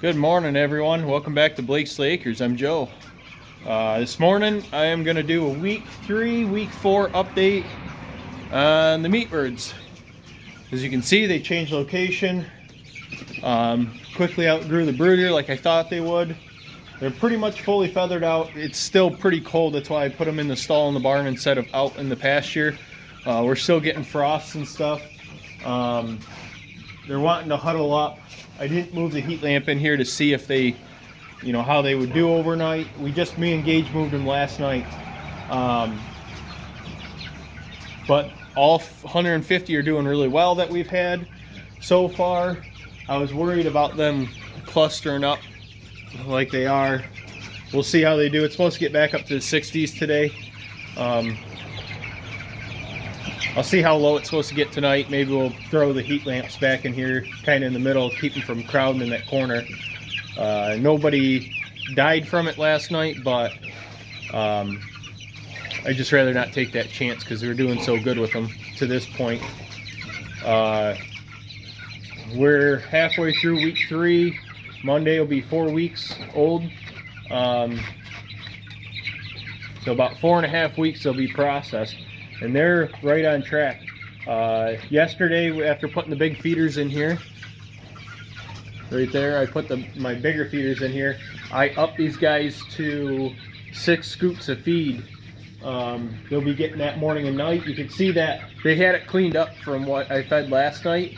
Good morning, everyone. Welcome back to Blakeslee Acres. I'm Joe. This morning I am going to do a week 3, week 4 update on the meat birds. As you can see, they changed location. Quickly outgrew the brooder like I thought they would. They're pretty much fully feathered out. It's still pretty cold. That's why I put them in the stall in the barn instead of out in the pasture. We're still getting frosts and stuff. They're wanting to huddle up. I didn't move the heat lamp in here to see if they, how they would do overnight. Me and Gage moved them last night. But all 150 are doing really well that we've had so far. I was worried about them clustering up like they are. We'll see how they do. It's supposed to get back up to the 60s today. I'll see how low it's supposed to get tonight. Maybe we'll throw the heat lamps back in here, kind of in the middle, keep them from crowding in that corner. Nobody died from it last night, but I just rather not take that chance because we're doing so good with them to this point. We're halfway through week 3. Monday will be 4 weeks old. So about 4.5 weeks they'll be processed. And they're right on track. Yesterday, after putting the big feeders in here, right there, I put my bigger feeders in here. I upped these guys to 6 scoops of feed. They'll be getting that morning and night. You can see that they had it cleaned up from what I fed last night,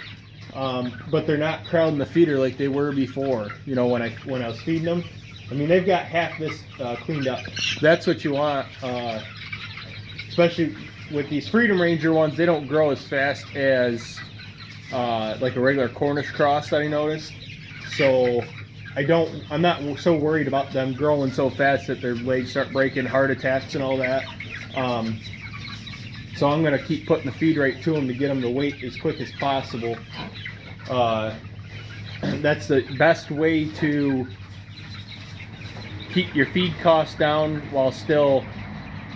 but they're not crowding the feeder like they were before. When I was feeding them. I mean, they've got half this cleaned up. That's what you want, especially with these Freedom Ranger ones. They don't grow as fast as like a regular Cornish cross that I noticed. So I'm not so worried about them growing so fast that their legs start breaking, heart attacks and all that. So I'm gonna keep putting the feed right to them to get them to weight as quick as possible. That's the best way to keep your feed costs down while still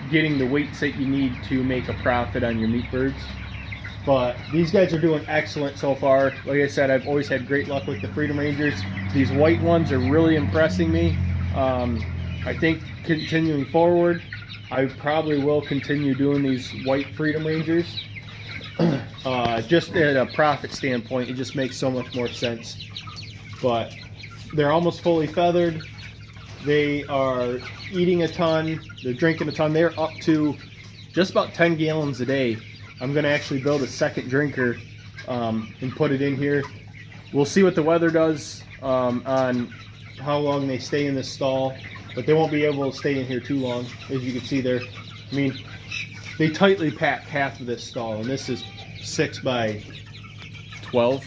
getting the weights that you need to make a profit on your meat birds. But these guys are doing excellent so far. Like I said, I've always had great luck with the Freedom Rangers. These white ones are really impressing me. I think continuing forward, I probably will continue doing these white Freedom Rangers. Just at a profit standpoint, it just makes so much more sense. But they're almost fully feathered. They are eating a ton, they're drinking a ton. They're up to just about 10 gallons a day. I'm going to actually build a second drinker and put it in here. We'll see what the weather does on how long they stay in this stall, but they won't be able to stay in here too long. As you can see there, I mean, they tightly pack half of this stall, and this is 6 by 12.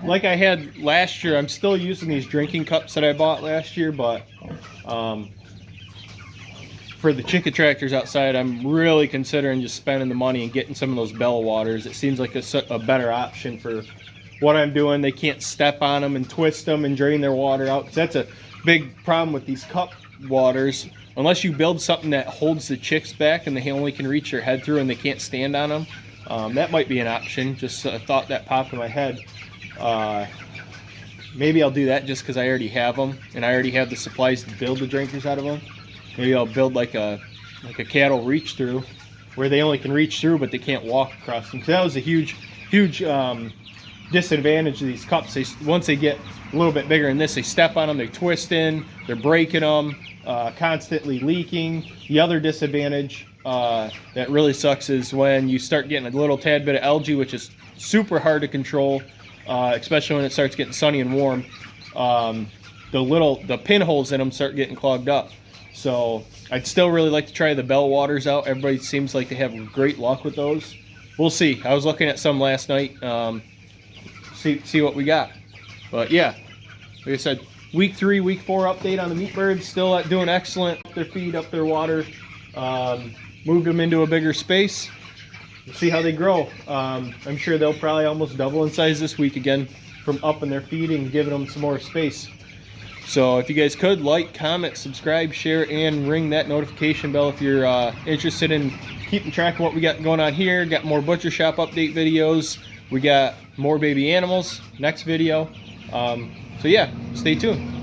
Like I had last year, I'm still using these drinking cups that I bought last year, but for the chicken tractors outside, I'm really considering just spending the money and getting some of those bell waters. It seems like a better option for what I'm doing. They can't step on them and twist them and drain their water out, because that's a big problem with these cup waters. Unless you build something that holds the chicks back and they only can reach their head through and they can't stand on them, that might be an option. Just a thought that popped in my head. Maybe I'll do that just because I already have them and I already have the supplies to build the drinkers out of them. Maybe I'll build like a cattle reach through, where they only can reach through but they can't walk across them. So that was a huge disadvantage of these cups. Once they get a little bit bigger than this, they step on them, they twist in, they're breaking them, constantly leaking. The other disadvantage that really sucks is when you start getting a little tad bit of algae, which is super hard to control, especially when it starts getting sunny and warm. The pinholes in them start getting clogged up. So I'd still really like to try the bell waters out. Everybody seems like they have great luck with those. We'll see. I was looking at some last night. See what we got. But yeah, like I said, week 3, week 4 update on the meat birds. Still doing excellent. Up their feed, up their water. Moved them into a bigger space. We'll see how they grow. I'm sure they'll probably almost double in size this week again from upping their feed and giving them some more space. So if you guys could like, comment, subscribe, share, and ring that notification bell if you're interested in keeping track of what we got going on here. Got more butcher shop update videos. We got more baby animals next video. So yeah, stay tuned.